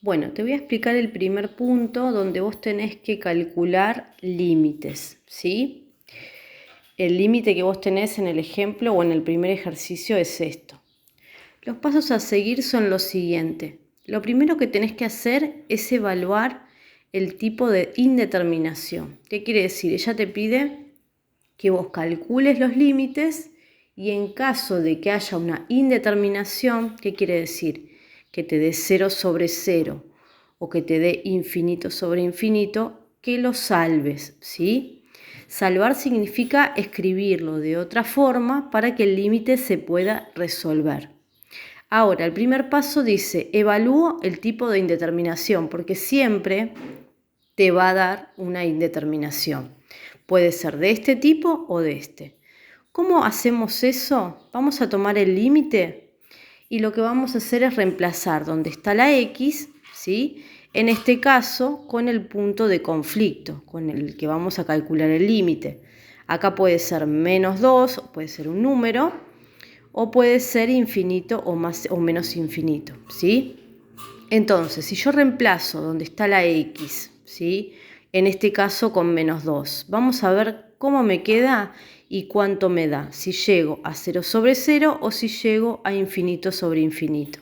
Bueno, te voy a explicar el primer punto donde vos tenés que calcular límites, ¿sí? El límite que vos tenés en el ejemplo o en el primer ejercicio es esto. Los pasos a seguir son los siguientes. Lo primero que tenés que hacer es evaluar el tipo de indeterminación. ¿Qué quiere decir? Ella te pide que vos calcules los límites y en caso de que haya una indeterminación, ¿qué quiere decir? Que te dé 0 sobre 0 o que te dé infinito sobre infinito, que lo salves, ¿sí? Salvar significa escribirlo de otra forma para que el límite se pueda resolver. Ahora, el primer paso dice, evalúo el tipo de indeterminación, porque siempre te va a dar una indeterminación. Puede ser de este tipo o de este. ¿Cómo hacemos eso? Vamos a tomar el límite y lo que vamos a hacer es reemplazar donde está la X, ¿sí? En este caso con el punto de conflicto, con el que vamos a calcular el límite. Acá puede ser menos 2, puede ser un número, o puede ser infinito o más o menos infinito, ¿sí? Entonces, si yo reemplazo donde está la X, ¿sí? En este caso con menos 2, vamos a ver cómo me queda y cuánto me da, si llego a 0 sobre 0 o si llego a infinito sobre infinito.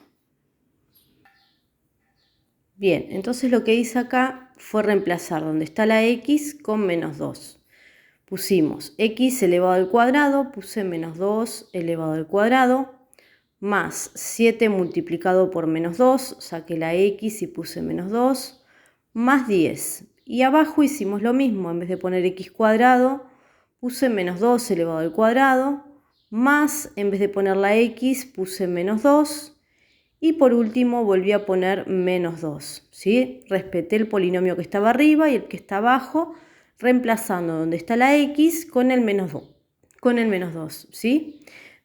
Bien, entonces lo que hice acá fue reemplazar donde está la X con menos 2. Pusimos X elevado al cuadrado, puse menos 2 elevado al cuadrado, más 7 multiplicado por menos 2, saqué la X y puse menos 2, más 10. Y abajo hicimos lo mismo, en vez de poner X cuadrado, puse menos 2 elevado al cuadrado, más, en vez de poner la X, puse menos 2, y por último volví a poner menos 2, ¿sí? Respeté el polinomio que estaba arriba y el que está abajo, reemplazando donde está la X con el menos 2, ¿sí?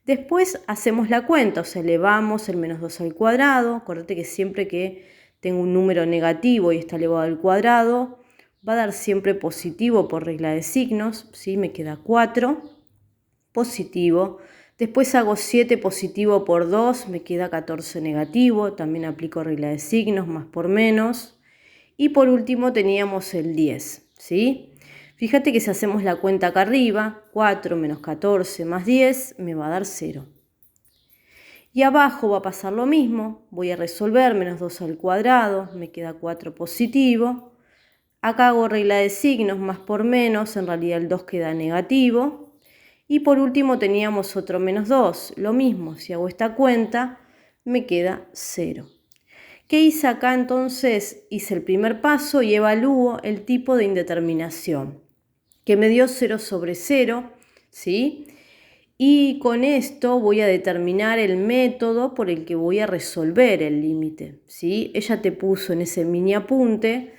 Después hacemos la cuenta, o sea, elevamos el menos 2 al cuadrado. Acuérdate que siempre que tengo un número negativo y está elevado al cuadrado, va a dar siempre positivo por regla de signos, ¿sí? Me queda 4, positivo. Después hago 7 positivo por 2, me queda 14 negativo. También aplico regla de signos, más por menos. Y por último teníamos el 10, ¿sí? Fíjate que si hacemos la cuenta acá arriba, 4 menos 14 más 10 me va a dar 0. Y abajo va a pasar lo mismo, voy a resolver menos 2 al cuadrado, me queda 4 positivo. Acá hago regla de signos, más por menos, en realidad el 2 queda negativo. Y por último teníamos otro menos 2, lo mismo, si hago esta cuenta me queda 0. ¿Qué hice acá entonces? Hice el primer paso y evalúo el tipo de indeterminación, que me dio 0 sobre 0, ¿sí? Y con esto voy a determinar el método por el que voy a resolver el límite, ¿sí? Ella te puso en ese mini apunte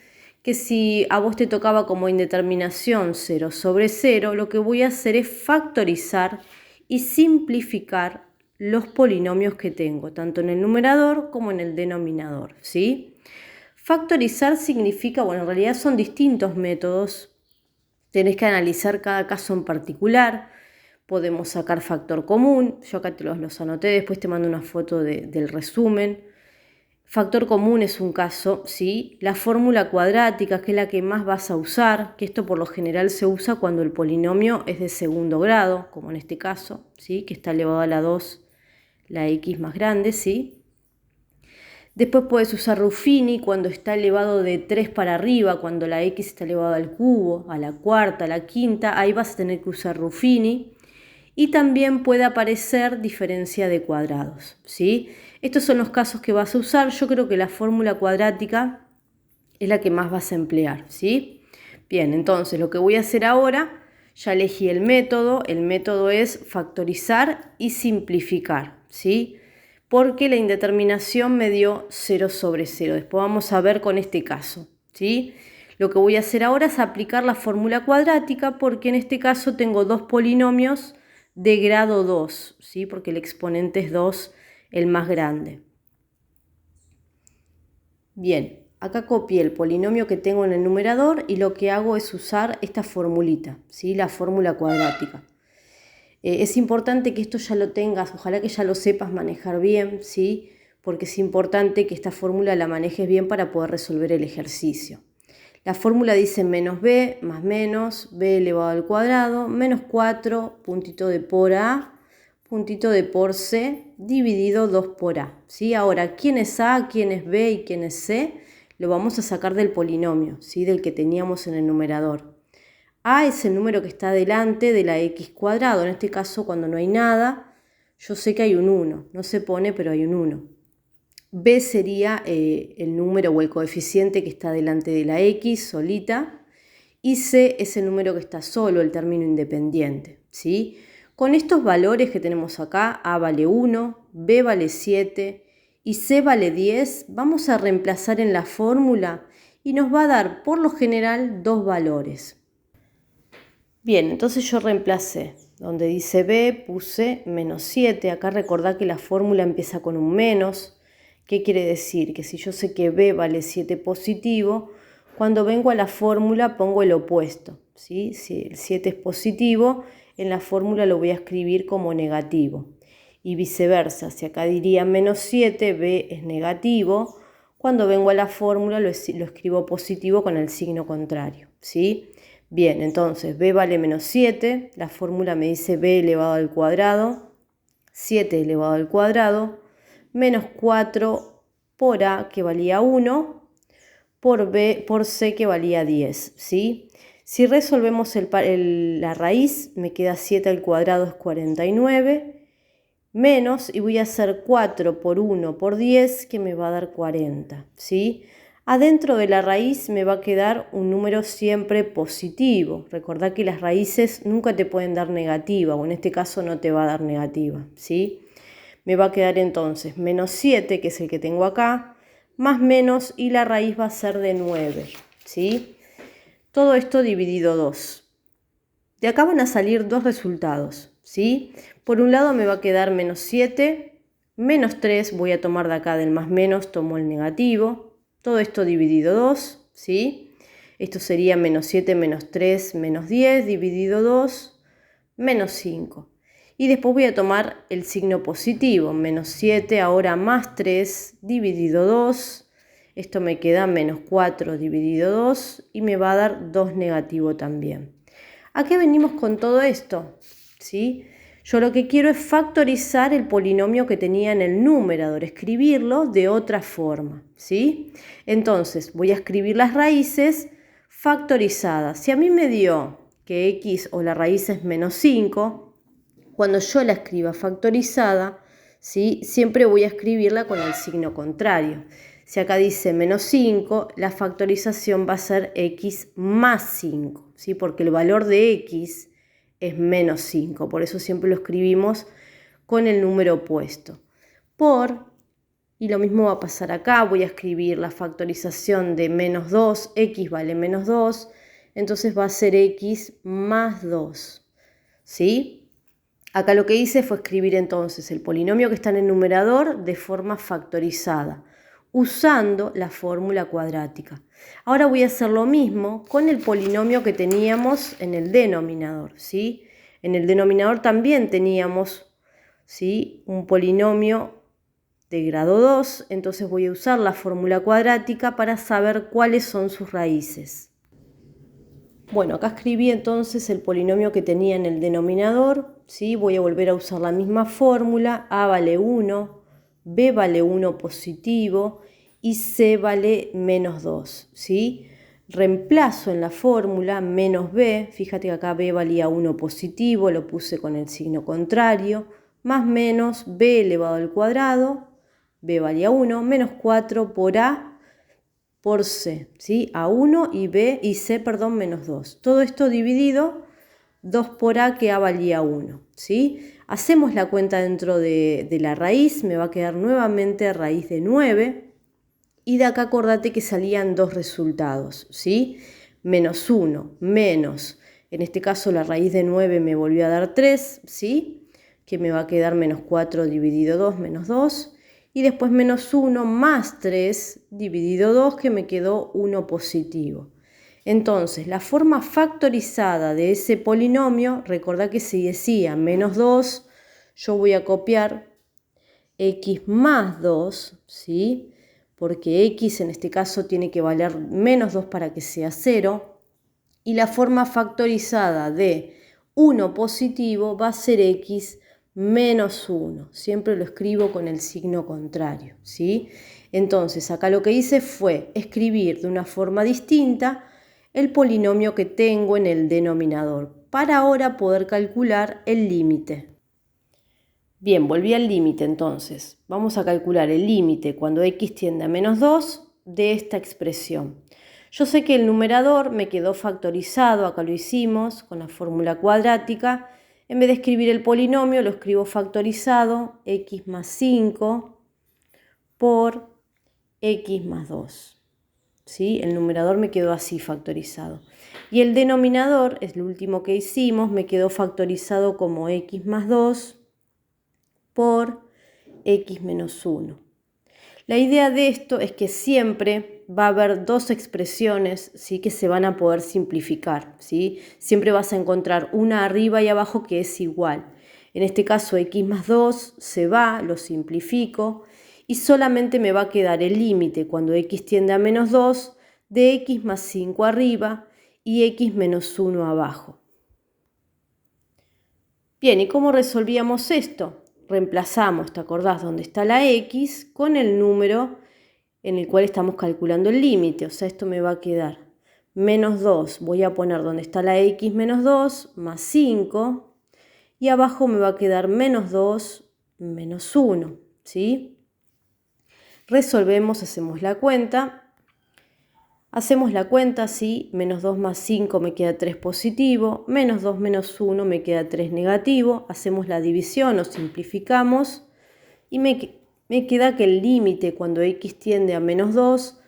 que si a vos te tocaba como indeterminación 0 sobre 0, lo que voy a hacer es factorizar y simplificar los polinomios que tengo, tanto en el numerador como en el denominador, ¿sí? Factorizar significa, bueno, en realidad son distintos métodos, tenés que analizar cada caso en particular. Podemos sacar factor común, yo acá te los anoté, después te mando una foto del resumen. Factor común es un caso, ¿sí? La fórmula cuadrática, que es la que más vas a usar, que esto por lo general se usa cuando el polinomio es de segundo grado, como en este caso, ¿sí? Que está elevado a la 2, la x más grande, ¿sí? Después puedes usar Ruffini cuando está elevado de 3 para arriba, cuando la x está elevada al cubo, a la cuarta, a la quinta, ahí vas a tener que usar Ruffini. Y también puede aparecer diferencia de cuadrados, ¿sí? Estos son los casos que vas a usar. Yo creo que la fórmula cuadrática es la que más vas a emplear, ¿sí? Bien, entonces lo que voy a hacer ahora, ya elegí el método es factorizar y simplificar, ¿sí? Porque la indeterminación me dio 0 sobre 0. Después vamos a ver con este caso, ¿sí? Lo que voy a hacer ahora es aplicar la fórmula cuadrática porque en este caso tengo dos polinomios de grado 2, ¿sí? Porque el exponente es 2, el más grande. Bien, acá copié el polinomio que tengo en el numerador y lo que hago es usar esta formulita, ¿sí? La fórmula cuadrática. Es importante que esto ya lo tengas, ojalá que ya lo sepas manejar bien, ¿sí? porque es importante que esta fórmula la manejes bien para poder resolver el ejercicio. La fórmula dice menos b más menos b elevado al cuadrado menos 4 puntito de por a puntito de por c dividido 2 por a. ¿Sí? Ahora, ¿quién es a, quién es b y quién es c? Lo vamos a sacar del polinomio, ¿sí? Del que teníamos en el numerador. A es el número que está delante de la x cuadrado. En este caso, cuando no hay nada, yo sé que hay un 1. No se pone, pero hay un 1. B sería el número o el coeficiente que está delante de la x solita. Y C es el número que está solo, el término independiente, ¿sí? Con estos valores que tenemos acá, A vale 1, B vale 7 y C vale 10, vamos a reemplazar en la fórmula y nos va a dar, por lo general, dos valores. Bien, entonces yo reemplacé. Donde dice B puse menos 7. Acá recordá que la fórmula empieza con un menos. ¿Qué quiere decir? Que si yo sé que B vale 7 positivo, cuando vengo a la fórmula pongo el opuesto, ¿sí? Si el 7 es positivo, en la fórmula lo voy a escribir como negativo. Y viceversa, si acá diría menos 7, B es negativo, cuando vengo a la fórmula lo escribo positivo con el signo contrario, ¿sí? Bien, entonces B vale menos 7, la fórmula me dice B elevado al cuadrado, 7 elevado al cuadrado, menos 4 por A que valía 1, por C que valía 10, ¿sí? Si resolvemos la raíz, me queda 7 al cuadrado es 49, menos, y voy a hacer 4 por 1 por 10, que me va a dar 40, ¿sí? Adentro de la raíz me va a quedar un número siempre positivo. Recordá que las raíces nunca te pueden dar negativa, o en este caso no te va a dar negativa, ¿sí? Me va a quedar entonces menos 7, que es el que tengo acá, más menos, y la raíz va a ser de 9, ¿sí? Todo esto dividido 2. De acá van a salir dos resultados, ¿sí? Por un lado me va a quedar menos 7, menos 3, voy a tomar de acá del más menos, tomo el negativo, todo esto dividido 2, ¿sí? Esto sería menos 7, menos 3, menos 10, dividido 2, menos 5. Y después voy a tomar el signo positivo, menos 7, ahora más 3, dividido 2. Esto me queda menos 4 dividido 2 y me va a dar 2 negativo también. ¿A qué venimos con todo esto? ¿Sí? Yo lo que quiero es factorizar el polinomio que tenía en el numerador, escribirlo de otra forma, ¿sí? Entonces voy a escribir las raíces factorizadas. Si a mí me dio que x o la raíz es menos 5, cuando yo la escriba factorizada, ¿sí? Siempre voy a escribirla con el signo contrario. Si acá dice menos 5, la factorización va a ser x más 5, ¿sí? Porque el valor de x es menos 5. Por eso siempre lo escribimos con el número opuesto. Y lo mismo va a pasar acá. Voy a escribir la factorización de menos 2. X vale menos 2. Entonces va a ser x más 2. ¿Sí? Acá lo que hice fue escribir entonces el polinomio que está en el numerador de forma factorizada, usando la fórmula cuadrática. Ahora voy a hacer lo mismo con el polinomio que teníamos en el denominador, ¿sí? En el denominador también teníamos, ¿sí?, un polinomio de grado 2, entonces voy a usar la fórmula cuadrática para saber cuáles son sus raíces. Bueno, acá escribí entonces el polinomio que tenía en el denominador, ¿sí? Voy a volver a usar la misma fórmula. A vale 1, B vale 1 positivo y C vale menos 2, ¿sí? Reemplazo en la fórmula menos B, fíjate que acá B valía 1 positivo, lo puse con el signo contrario, más menos B elevado al cuadrado, B valía 1, menos 4 por A por C, ¿sí? A1 y B y C, perdón, menos 2. Todo esto dividido 2 por A, que A valía 1, ¿sí? Hacemos la cuenta dentro de la raíz, me va a quedar nuevamente raíz de 9. Y de acá acordate que salían dos resultados, ¿sí? Menos 1, menos, en este caso la raíz de 9 me volvió a dar 3, ¿sí? Que me va a quedar menos 4 dividido 2, menos 2. Y después menos 1 más 3 dividido 2, que me quedó 1 positivo. Entonces, la forma factorizada de ese polinomio, recordá que si decía menos 2, yo voy a copiar x más 2, ¿sí? Porque x en este caso tiene que valer menos 2 para que sea 0. Y la forma factorizada de 1 positivo va a ser x menos 1. Siempre lo escribo con el signo contrario, ¿sí? Entonces, acá lo que hice fue escribir de una forma distinta el polinomio que tengo en el denominador, para ahora poder calcular el límite. Bien, volví al límite entonces. Vamos a calcular el límite cuando x tiende a menos 2 de esta expresión. Yo sé que el numerador me quedó factorizado, acá lo hicimos con la fórmula cuadrática. En vez de escribir el polinomio, lo escribo factorizado, x más 5 por x más 2. ¿Sí? El numerador me quedó así factorizado. Y el denominador, es lo último que hicimos, me quedó factorizado como x más 2 por x menos 1. La idea de esto es que siempre va a haber dos expresiones, ¿sí?, que se van a poder simplificar, ¿sí? Siempre vas a encontrar una arriba y abajo que es igual. En este caso x más 2 se va, lo simplifico y solamente me va a quedar el límite cuando x tiende a menos 2 de x más 5 arriba y x menos 1 abajo. Bien, ¿y cómo resolvíamos esto? Reemplazamos, ¿te acordás?, donde está la x con el número en el cual estamos calculando el límite. O sea, esto me va a quedar menos 2. Voy a poner donde está la x menos 2 más 5. Y abajo me va a quedar menos 2 menos 1. ¿Sí? Resolvemos, hacemos la cuenta. Hacemos la cuenta, sí, menos 2 más 5 me queda 3 positivo, menos 2 menos 1 me queda 3 negativo. Hacemos la división o simplificamos y me queda que el límite cuando x tiende a menos 2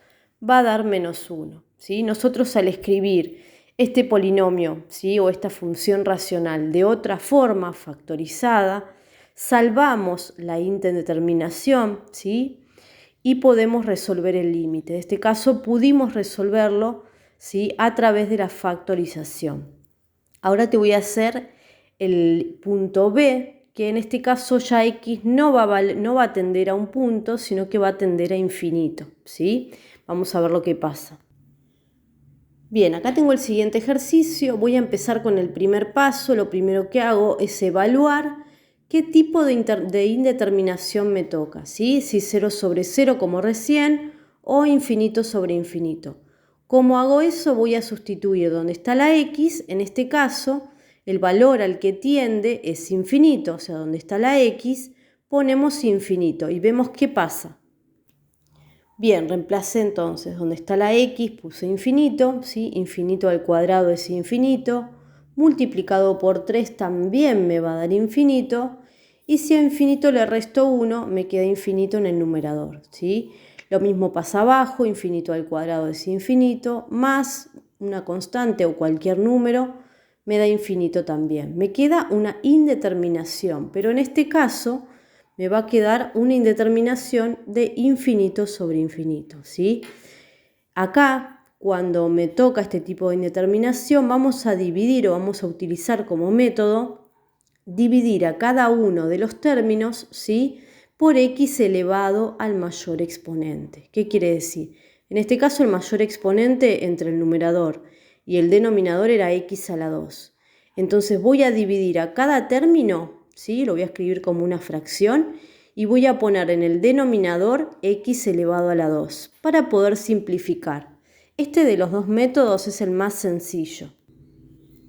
va a dar menos 1. ¿Sí? Nosotros al escribir este polinomio, ¿sí?, o esta función racional de otra forma factorizada, salvamos la indeterminación, ¿sí?, y podemos resolver el límite. En este caso pudimos resolverlo, ¿sí?, a través de la factorización. Ahora te voy a hacer el punto B, que en este caso ya x no va a tender a un punto, sino que va a tender a infinito, ¿sí? Vamos a ver lo que pasa. Bien, acá tengo el siguiente ejercicio. Voy a empezar con el primer paso. Lo primero que hago es evaluar qué tipo de indeterminación me toca, ¿sí? Si 0 sobre 0 como recién o infinito sobre infinito. ¿Cómo hago eso? Voy a sustituir donde está la x, en este caso el valor al que tiende es infinito, o sea, donde está la x ponemos infinito y vemos qué pasa. Bien, reemplacé entonces donde está la x, puse infinito, ¿sí? Infinito al cuadrado es infinito, multiplicado por 3 también me va a dar infinito, y si a infinito le resto 1, me queda infinito en el numerador, ¿sí? Lo mismo pasa abajo, infinito al cuadrado es infinito, más una constante o cualquier número me da infinito también. Me queda una indeterminación, pero en este caso me va a quedar una indeterminación de infinito sobre infinito, ¿sí? Acá, cuando me toca este tipo de indeterminación, vamos a dividir o vamos a utilizar como método dividir a cada uno de los términos, ¿sí?, por x elevado al mayor exponente. ¿Qué quiere decir? En este caso, el mayor exponente entre el numerador y el denominador era x a la 2. Entonces voy a dividir a cada término, ¿sí?, lo voy a escribir como una fracción y voy a poner en el denominador x elevado a la 2 para poder simplificar. Este de los dos métodos es el más sencillo.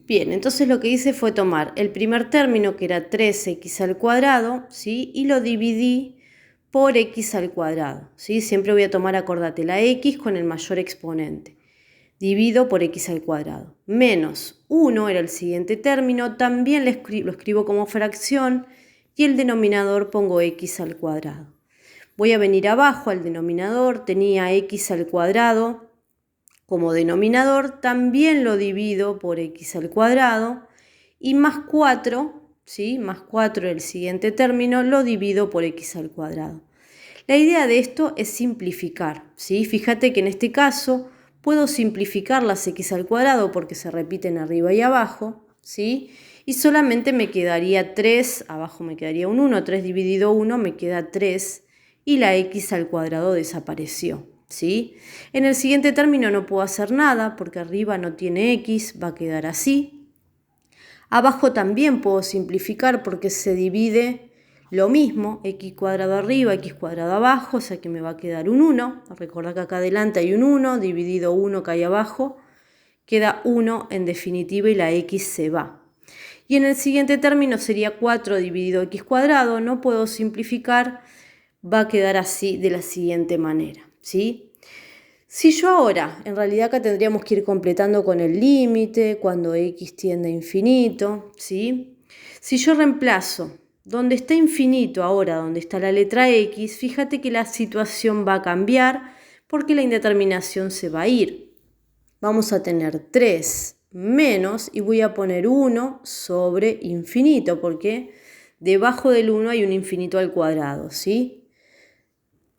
Bien, entonces lo que hice fue tomar el primer término, que era 3x al cuadrado, ¿sí?, y lo dividí por x al cuadrado, ¿sí? Siempre voy a tomar, acordate, la x con el mayor exponente. Divido por x al cuadrado. Menos 1 era el siguiente término, también lo escribo como fracción y el denominador pongo x al cuadrado. Voy a venir abajo al denominador, tenía x al cuadrado como denominador, también lo divido por x al cuadrado y más 4, ¿sí?, más 4 el siguiente término, lo divido por x al cuadrado. La idea de esto es simplificar, ¿sí? Fíjate que en este caso puedo simplificar las x al cuadrado porque se repiten arriba y abajo, ¿sí? y solamente me quedaría 3, abajo me quedaría un 1, 3 dividido 1 me queda 3 y la x al cuadrado desapareció, ¿sí? En el siguiente término no puedo hacer nada porque arriba no tiene x, va a quedar así. Abajo también puedo simplificar porque se divide lo mismo, x cuadrado arriba, x cuadrado abajo, o sea que me va a quedar un 1. Recordad que acá adelante hay un 1, dividido 1 que hay abajo, queda 1 en definitiva y la x se va. Y en el siguiente término sería 4 dividido x cuadrado, no puedo simplificar, va a quedar así de la siguiente manera, ¿sí? Si yo ahora, en realidad acá tendríamos que ir completando con el límite, cuando x tiende a infinito, ¿sí? Si yo reemplazo donde está infinito ahora, donde está la letra x, fíjate que la situación va a cambiar porque la indeterminación se va a ir. Vamos a tener 3 menos y voy a poner 1 sobre infinito porque debajo del 1 hay un infinito al cuadrado, ¿sí?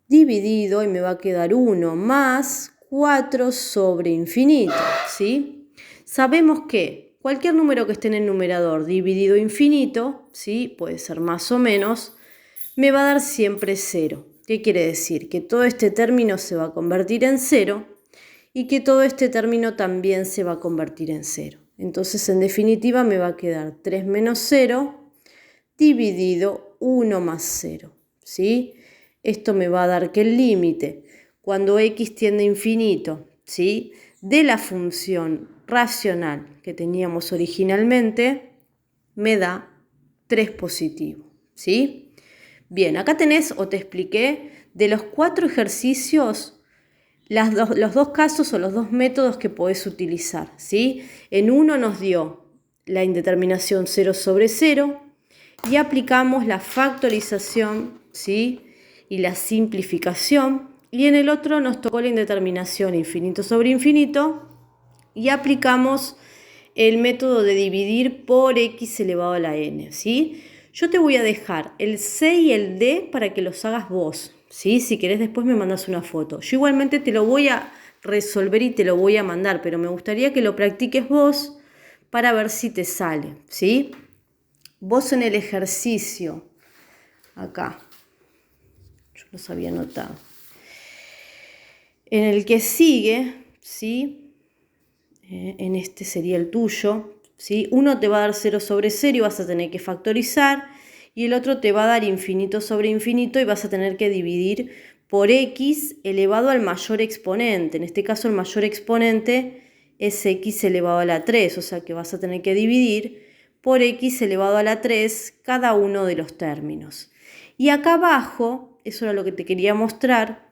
Dividido y me va a quedar 1 más 4 sobre infinito, ¿sí? Sabemos que cualquier número que esté en el numerador dividido infinito, ¿sí? Puede ser más o menos, me va a dar siempre 0. ¿Qué quiere decir? Que todo este término se va a convertir en 0 y que todo este término también se va a convertir en 0. Entonces, en definitiva, me va a quedar 3 menos 0 dividido 1 más 0, ¿sí? Esto me va a dar que el límite, cuando x tiende a infinito, ¿sí? De la función racional que teníamos originalmente, me da 3 positivo, ¿sí? Bien, acá tenés, o te expliqué, de los 4 ejercicios, los dos casos o los dos métodos que podés utilizar, ¿sí? En uno nos dio la indeterminación 0 sobre 0 y aplicamos la factorización, ¿sí? Y la simplificación, y en el otro nos tocó la indeterminación infinito sobre infinito y aplicamos el método de dividir por x elevado a la n, ¿sí? Yo te voy a dejar el C y el D para que los hagas vos, ¿sí? Si querés después me mandas una foto. Yo igualmente te lo voy a resolver y te lo voy a mandar, pero me gustaría que lo practiques vos para ver si te sale, ¿sí? Vos en el ejercicio, acá, yo los había anotado. En el que sigue, ¿sí? En este sería el tuyo, ¿sí? Uno te va a dar 0 sobre 0 y vas a tener que factorizar, y el otro te va a dar infinito sobre infinito y vas a tener que dividir por x elevado al mayor exponente. En este caso el mayor exponente es x elevado a la 3, o sea que vas a tener que dividir por x elevado a la 3 cada uno de los términos. Y acá abajo, eso era lo que te quería mostrar,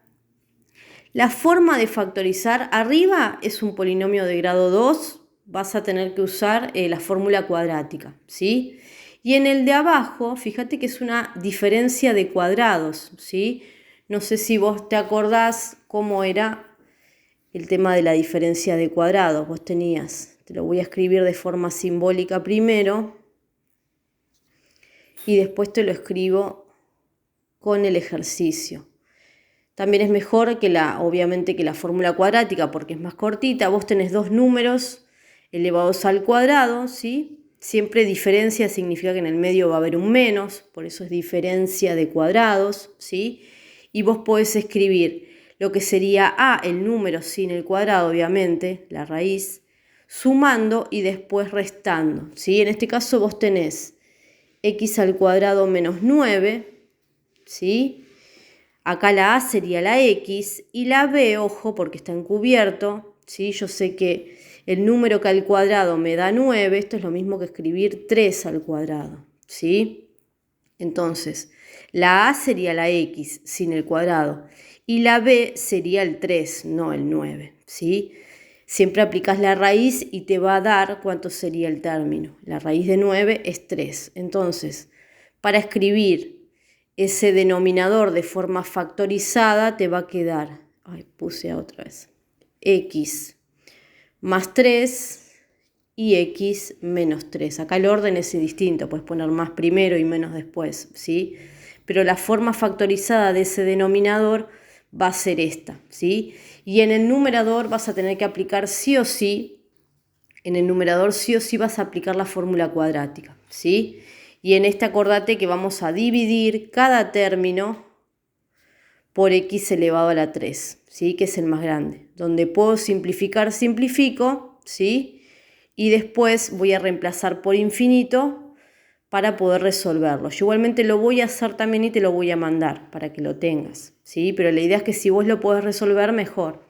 la forma de factorizar, arriba es un polinomio de grado 2, vas a tener que usar la fórmula cuadrática, ¿sí? Y en el de abajo, fíjate que es una diferencia de cuadrados, ¿sí? No sé si vos te acordás cómo era el tema de la diferencia de cuadrados. Vos tenías, te lo voy a escribir de forma simbólica primero y después te lo escribo con el ejercicio. También es mejor que obviamente que la fórmula cuadrática porque es más cortita. Vos tenés dos números elevados al cuadrado, ¿sí? Siempre diferencia significa que en el medio va a haber un menos, por eso es diferencia de cuadrados, ¿sí? Y vos podés escribir lo que sería A, el número sin el cuadrado, obviamente, la raíz, sumando y después restando, ¿sí? En este caso vos tenés x al cuadrado menos 9, ¿sí? Acá la A sería la X y la B, ojo, porque está encubierto, ¿sí? Yo sé que el número que al cuadrado me da 9, esto es lo mismo que escribir 3 al cuadrado, ¿sí? Entonces, la A sería la X sin el cuadrado y la B sería el 3, no el 9, ¿sí? Siempre aplicas la raíz y te va a dar cuánto sería el término. La raíz de 9 es 3. Entonces, para escribir ese denominador de forma factorizada te va a quedar, puse otra vez, x más 3 y x menos 3. Acá el orden es distinto, puedes poner más primero y menos después, ¿sí? Pero la forma factorizada de ese denominador va a ser esta, ¿sí? Y en el numerador vas a tener que aplicar sí o sí en el numerador sí o sí vas a aplicar la fórmula cuadrática, ¿sí? Y en este acordate que vamos a dividir cada término por x elevado a la 3, ¿sí? Que es el más grande. Donde puedo simplificar, simplifico, ¿sí? Y después voy a reemplazar por infinito para poder resolverlo. Yo igualmente lo voy a hacer también y te lo voy a mandar para que lo tengas, ¿sí? Pero la idea es que si vos lo podés resolver, mejor.